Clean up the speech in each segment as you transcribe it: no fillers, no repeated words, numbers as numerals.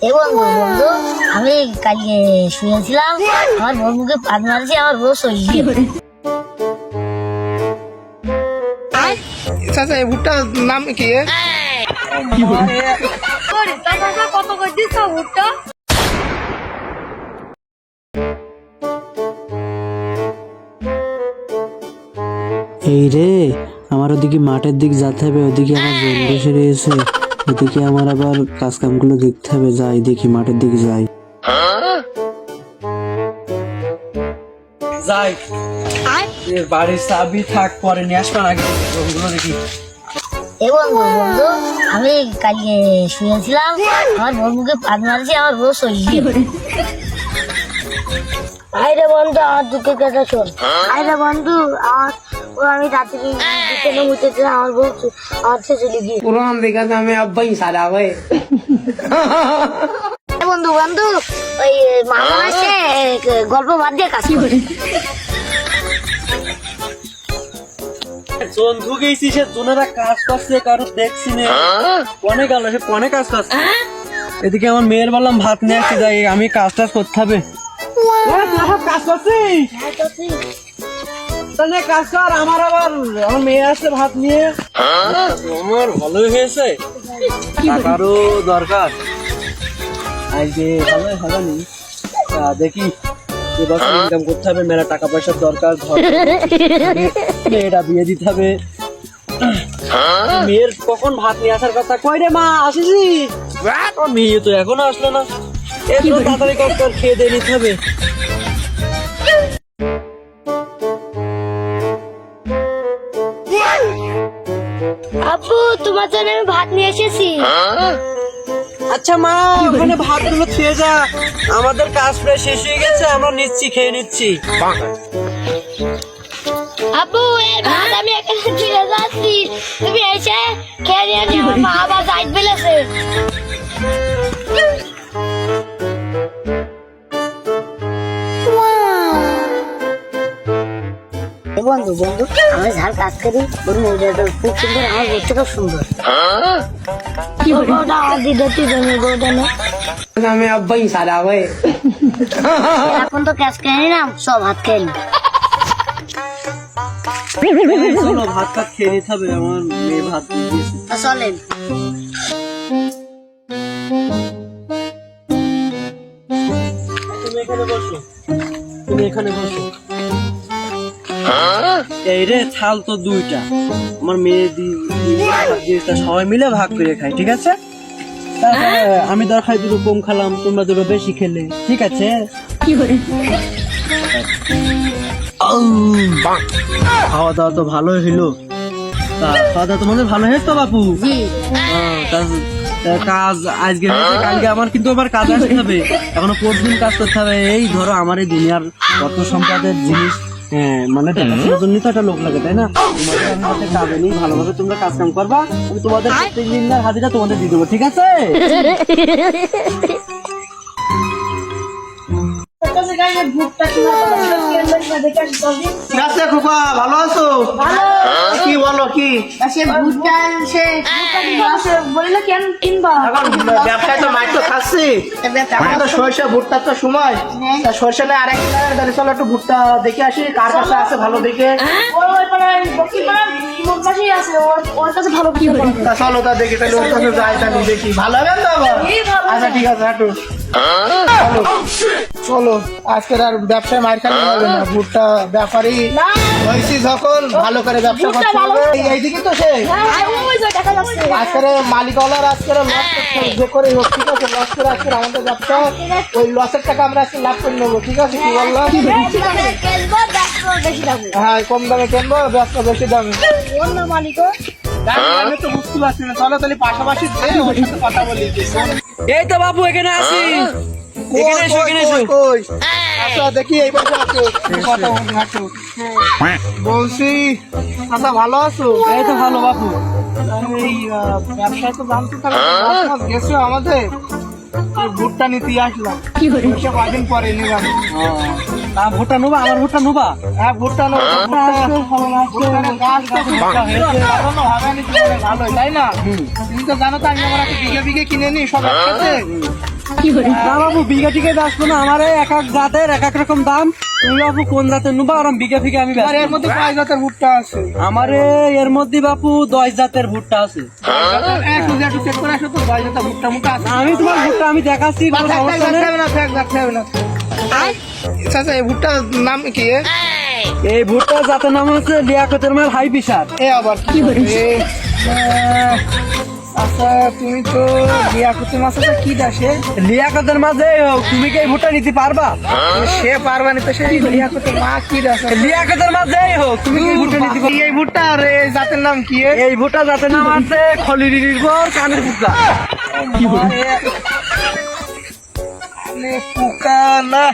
এ বন্ধু বন্ধু আমি কালকে শুয়েছিলাম, আমার বউর মুখে পাত মারছি, আমার বউ সরিয়ে চাচা এই ভুট্টার নাম কি? কত করে দিচ্ছ ভুট্টা? এই রে, আমার ওদিকে মাঠের দিক যেতে হবে, ওদিকে আমার জমি বসে রয়েছে, ওদিকে আমার আবার কাজ কামগুলো দেখতে হবে। যাই দেখি, মাঠের দিকে যাই। যাই বাড়ির চাবি থাক, পরে নিয়ে আসবা নাকি জমিগুলো দেখি। এ বন্ধু বন্ধু আমি কালকে শুয়েছিলাম, আমার বউর মুখে পাত মারছি, আমার বউ সরিয়ে আরে বন্ধু আমার দুঃখের কথা শোন। আরে বন্ধু আমি রাত্রি বিকেলে উঠেছিলাম, আমার বউ আমার ছেড়ে চলে গিয়ে পুরান দেখা আমি আব্বাই সারা ভাই। বন্ধু বন্ধু ওই মামা আসে গল্প বাদ দিয়ে কাজ করে। বন্ধু গেছি, সে জোনেরা কাজ করছে, কারো দেখছি না কনে গেল, সে কনে কাজ করছে। এদিকে আমার মেয়ের বললাম ভাত নিয়ে আসতে যাই, আমি কাজ টাজ করতে হবে। কাজ করছিস তাহলে কাজ কর, আমার আবার আমার মেয়ে আসছে ভাত নিয়ে। আমার ভালোই হয়েছে, টাকারও দরকার আজকে, ভালোই হবে নি। দেখি এবছর ইনকাম করতে হবে, মেলা টাকা পয়সার দরকার, মেয়েটা বিয়ে দিতে হবে। মেয়ের কখন ভাত নিয়ে আসার কথা? কই রে মা, আসিস? মেয়ে তো এখনো আসলো না, একটু তাড়াতাড়ি কর, খেয়ে দিয়ে নিতে হবে। আব্বু তোমার জন্য আমি ভাত নিয়ে এসেছি। আচ্ছা মা, ওখানে ভাত গুলো খেয়ে যা, আমাদের কাজ প্রায় শেষ হয়ে গেছে, আমরা নিচ্ছি, খেয়ে নিচ্ছি। আব্বু এই ভাত আমি এখানে ফিরে যাচ্ছি, তুমি এসে খেয়ে নিয়ে যাও, মা আবার যাইতে ফেলেছে। বন্ধু বন্ধু আমি ঝাল কাজ করি, ওর মেয়েটা খুব সুন্দর, আমার বউটা খুব সুন্দর। আমি আব্বাই সারা ভাই। এখন তো ক্যাশ খেয়ে নিলাম, সব ভাত খেয়ে নি। চলো ভাত টাত খেয়ে নিতে হবে, আমার মেয়ে ভাত দিয়েছে। চলেন। তুমি এখানে বসো, তুমি এখানে বসো। এই রে থাল তো দুইটা, আমার মেয়ে দিয়েছে, সবাই মিলে ভাগ করে খাই, ঠিক আছে? তারপরে আমি দরকার দুটো কম খেলাম, তোমরা দুটো বেশি খেলে, ঠিক আছে? খাওয়া দাওয়া তো ভালোই হইলো। খাওয়া দাওয়া তোমাদের ভালো হয়েছে তো বাপু? কাজ আজকে হয়েছে, কালকে আমার কিন্তু আবার কাজ আসতে হবে, এখনো পরদিন কাজ করতে হবে। এই ধরো আমার এই দুনিয়ার কত সম্পদের জিনিস, মানে দেখাশোনার জন্য তো একটা লোক লাগে, তাই না? তোমাদের আমি হাতে কাজে নেই, ভালোভাবে তোমরা কাজ কাম করবা, আমি তোমাদের 3 দিনের হাজিরা তোমাদের দিয়ে দেবো, ঠিক আছে? ভালো আছো? কি বলো, কি ব্যবসায় তো মাইক তো খাচ্ছি, এখন তো সরষে ভুট্টার তো সময়, সরষে নেই আরেক তাহলে চলো একটু ভুট্টা দেখে আসি, কার কাছে আছে ভালো দেখে। চলো তা দেখি, তাহলে ওর কাছে যাই, তাহলে দেখি ভালো হবে তো আবার। আচ্ছা ঠিক আছে, হাঁটু চলো, আজকের আর ব্যবসায় মার খালি হবে না, ভুট্টা ব্যাপারী হয়েছি যখন ভালো করে ব্যবসা করতে হবে। এইদিকে তো সে আজকের মালিকওয়ালার আজকের লস যে করে হোক, ঠিক আছে? লস করে আজকের আমাদের ব্যবসা, ওই লসের টাকা আমরা আজকে লাভ করে নেবো, ঠিক আছে? কি বললাম? হ্যাঁ, কম দামে কিনবো, ব্যবসা বেশি দামে। আমি তো বুঝতে পারছি না, চলো তাহলে পাশাপাশি ওর সাথে কথা বলি। এই তো বাবু এখানে আসি, এখানে এসো, এখানে এসো। আচ্ছা দেখি এই পাশে আছো, কথা বলি, হাঁটো। বলছি আচ্ছা ভালো আছো? এই তো ভালো বাবু। এই ব্যবসায় তো জানতে গেছো আমাদের, ভুট্টা নিতে আসলাম, কদিন পরে নিলাম। ভুট্টা নোবা? আমার ভুট্টা নোবা? হ্যাঁ ভুট্টা নোবা, ভালোই, তাই না? তুমি তো জানো তো আমি আমার একটা বিঘে বিঘে কিনে নি সব একসাথে, না বাবু বিঘা টিকে আসবো না, আমার এই এক এক জাতের এক এক রকম দাম। তুমি বাবু কোন জাতের নেবা ওরকম বিঘা ফিকে আমি আর এর মধ্যে কয় জাতের ভুট্টা আছে? আমার এর মধ্যে বাপু 10 জাতের ভুট্টা আছে। একটু চেক করে আসো তো, কয় জাতের ভুট্টা মুখা আছে। আমি তোমার ভুট্টা আমি দেখাচ্ছি, কোনো সমস্যা নেই। আচ্ছা, এই ভুট্টার নাম কি? এই ভুট্টা জাতের নাম হচ্ছে লিয়াকতের মাল হাই বিশাল। এ আবার কি আচ্ছা, তুমি তো লিয়াকতের মাছ আছে কি দাসে? লিয়াকতের মাঝে হোক, তুমি কি এই ভুট্টা নিতে পারবা? সে পারবা না তো, সেই লিয়াকতের মা কি দাসে? লিয়াকতের মাঝেই হোক, তুমি কি এই ভুট্টা নিতে পারবা? এই ভুট্টার এই জাতের নাম কি? এই ভুট্টা জাতের নাম আছে খলিরির পর কানের ভুট্টা। পোকা না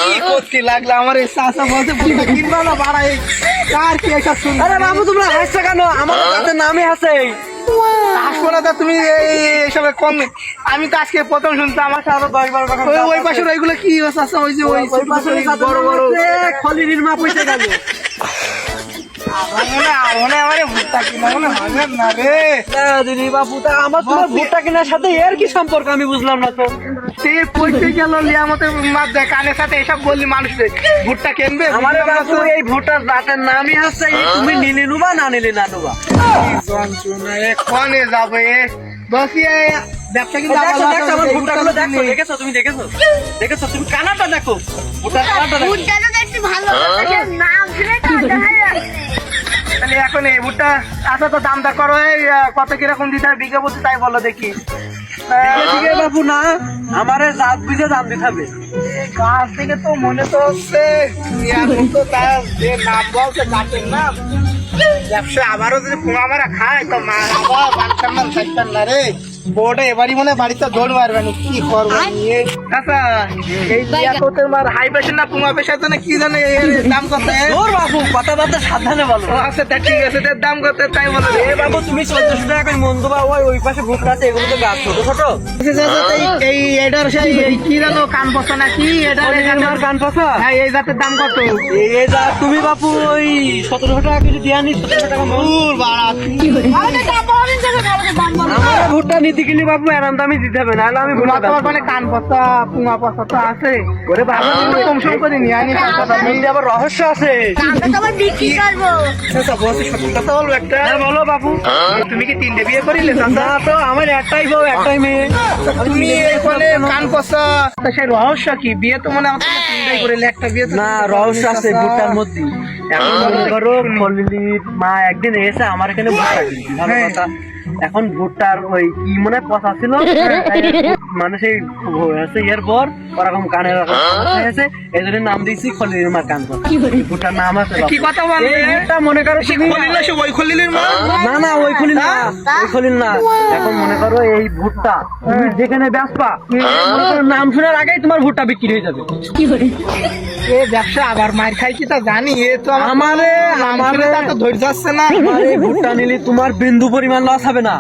কি করতে লাগলো আমার এই চাষা বলতে ভুট্টা কিনবা না বাড়াই কার কি এসব শুনবে? আরে বাবু তোমরা হাসছো কেন? আমার জাতের নামই আছে। আসবো না তা তুমি এইসব কম। আমি তো আজকে প্রথম শুনছি, আমার সাথে 10-12 টাকা ওই পাশের ওইগুলো কি আছে? ওই যে ওই বড় বড় খলিরির মা পয়সা গেল। আমার ভুট্টা কিনা মনে হবে না রে। দিদি বাবু তা আমার তোমার ভুট্টা কেনার সাথে এর কি সম্পর্ক আমি বুঝলাম না তো। সে পয়সা গেল লিয়ামতের মাছ দেয় কানের সাথে এসব বললি মানুষ ভুট্টা কিনবে? আমার বাবু এই ভুট্টার জাতের নামই হচ্ছে তুমি নিলে নুবা না নিলে না নুবা। কনে যাবে বসি ব্যবসা কিন্তু আমার ভুট্টাগুলো দেখো, দেখেছো তুমি? দেখেছো তুমি? কানাটা দেখো, ভুট্টার কানাটা দেখো। ভুট্টাটা দেখতে ভালো, নাম শুনে তো দেখা যাচ্ছে। তাহলে এখন এই ভুট্টা আচ্ছা তো দাম দর করো, এই কত কিরকম দিতে হবে বিঘে প্রতি তাই বলো দেখি। ঠিক আছে বাবু, না আমার জাত বুঝে দাম দিতে হবে। গাছ থেকে তো মনে তো হচ্ছে এখন তো তার যে নাম বলছে গাছের নাম ব্যবসা আবারও যদি পোঙা মারা খায় তো মা আবার বাচ্চার নাম থাকতেন না রে। বউটা এবারই মনে হয় বাড়িতে দৌড় মারবে না, কি করবো নিয়ে। আচ্ছা এই লিয়াকতের মার হাই প্রেশার না পোঙা প্রেশার তো না কি জানে এর দাম কত? তোর বাবু কথাবার্তা সাবধানে বলো। ও আচ্ছা তা ঠিক আছে, এর দাম কত তাই বলো রে। এ বাবু তুমি 1400 টাকা করে মন দেবা। ওই পাশে ভুট্টা আছে, এগুলো তো গাছ ছোট ছোট। এই এটার সেই এই কি জানো কান পচা না কি এটার আমার কান পাশা। হ্যাঁ এই জাতের দাম কত? এই যা তুমি বাপু ওই 1700 টাকা কেজি দিয়ে আনি, 1700 টাকা মন। দূর বাড়া আমাদের দাম বলেন যাবে, আমাদের দাম বলেন। আমার ভুট্টা নিতে গেলে বাপু এরম দামি দিতে হবে, নাহলে আমি ভুট্টা তোমার মানে কান পচা পুঙা পচা তো আছে। ওরে বাবা কম সম করে নিয়ে আনি তার মধ্যে আবার রহস্য আছে। আমরা তো আবার বিক্রি করবো। আচ্ছা বসে সত্যি কথা বলবো একটা। হ্যাঁ বলো বাপু। তুমি কি 3টে বিয়ে করিলে? না তো আমার একটাই বউ একটাই মেয়ে। তুমি এখানে কান পচা তা সেই রহস্য কি? বিয়ে তো মনে হয় 3টাই করিলে, একটা বিয়ে তো না রহস্য আছে ভুট্টার মধ্যে। এখন মনে করো খলিলির মা একদিন এসে আমার এখানে ভুট্টা কিনছি, ভালো কথা। এখন ভুট্টার ওই কি মনে হয় কথা ছিল, মানে সেই হয়েছে এর পর ওরকম কানের হয়েছে, এই জন্য নাম দিয়েছি খলিলির মা কান কথা। ভুট্টার নাম আছে কি কথা বলে? এই ভুট্টা মনে করো তুমি খলিল সে ওই খলিলের মা? না না ওই খলিল না, ওই খলিল না। এখন মনে করো এই ভুট্টা তুমি যেখানে বেচবা, মনে করো নাম শোনার আগেই তোমার ভুট্টা বিক্রি হয়ে যাবে। এ ব্যবসা আবার মার খাই কি তা জানি। এ তো আমারে তো ধৈর্য আসছে না। আমার এই ভুট্টা নিলে তোমার বিন্দু পরিমাণ লস হবে না।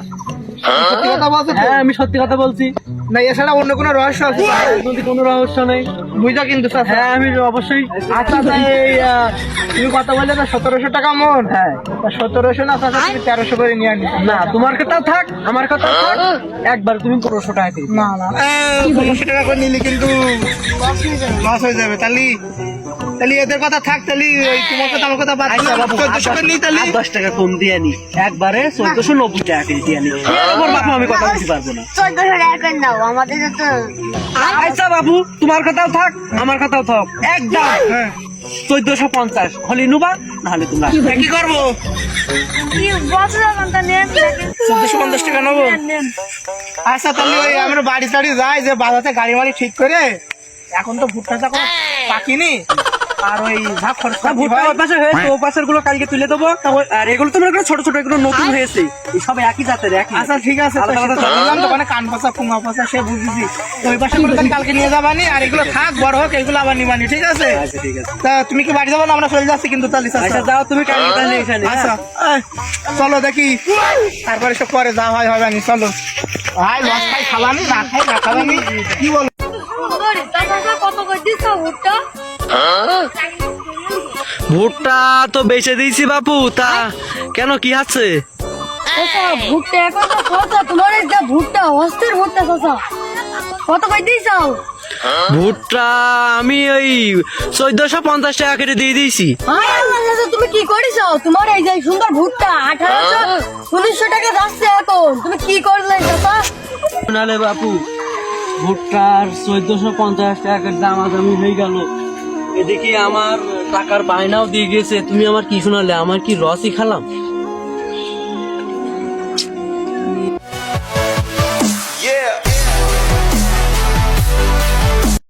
সত্যি কথা বলছো তো? হ্যাঁ আমি সত্যি কথা বলছি, না এছাড়া অন্য কোনো রহস্য আছে? যদি কোনো রহস্য নেই। বুঝা কিন্তু চাচা। হ্যাঁ আমি অবশ্যই। আচ্ছা তাই এই তুমি কথা বললে না 1700 টাকা মন? হ্যাঁ 1700 না চাচা, তুমি 1300 করে নিয়ে আনি। না তোমার কথা থাক, আমার কথা থাক, একবার তুমি 1500 টাকা দিবে। না না 1500 টাকা করে নিলে কিন্তু লস হয়ে যাবে। তাহলে এদের কথা থাক, তাহলে ওই তোমার কথা আমার কথা বাদ আচ্ছা বাবু 1400 করে নিই তাহলে। 10 টাকা কম দিয়ে আনি, একবারে 1490 টাকা কেজি দিয়ে আনি। এর উপর বাপু আমি কথা বলতে পারবো না। 1400 টাকা করে নাও, আমাদের তো আচ্ছা বাবু তোমার কথাও থাক আমার কথাও থাক, একদম হ্যাঁ 1450 হলে নুবা, নাহলে তোমরা কি করবো? কি বছর কোনটা নেন 1450 টাকা নেবো। আচ্ছা তাহলে ওই আমরা বাড়ি টাড়ি যাই, যে বাজাতে গাড়ি মাড়ি ঠিক করে। এখন তো ভুট্টা যখন পাকিনি, আর ওই যা খরচা ভুট্টা ওই পাশে হয়েছে, ও পাশের গুলো কালকে তুলে দেবো। আর এগুলো তো মনে করো ছোট ছোট, এগুলো নতুন হয়েছে, এই সব একই জাতের একই। আচ্ছা ঠিক আছে, আলাদা আলাদা জাত। বললাম দোকানে কান পচা পুঙা পচা সে বুঝেছি। তো ওই পাশে করে তাহলে কালকে নিয়ে যাবানি, আর এগুলো থাক বড় হোক, এগুলো আবার নিবানি, ঠিক আছে? আচ্ছা ঠিক আছে। তা তুমি কি বাড়ি যাবো না? আমরা চলে যাচ্ছি কিন্তু তাহলে। আচ্ছা যাও তুমি কালকে তাহলে এখানে। আচ্ছা চলো দেখি, তারপরে সব পরে যা হয় হবে। আমি চলো ভাই, লস খাই খালানি, না খাই না খালানি, কি বল? কত করে দিচ্ছ ভুট্টা? ভুট্টা তো বেচে দিয়েছি বাপু, তা কেন কি আছে? ভুট্টা এখন তো সস্তা, তোমার এই যে ভুট্টা অস্থির ভুট্টা সস্তা। কত কই দিছো? ভুট্টা আমি ওই 1450 টাকা করে দিয়ে দিয়েছি। আয় আল্লাহ, তুমি কি করেছো? তোমার এই যে সুন্দর ভুট্টা 1800 টাকা যাচ্ছে এখন, তুমি কি করলে চাচা? নালে বাপু ভুট্টার 1450 টাকার দামাদামি হয়ে গেল, এদিকে আমার টাকার বায়নাও দিয়ে গেছে, তুমি আমার কি শোনালে? আমার কি রসই খালাম?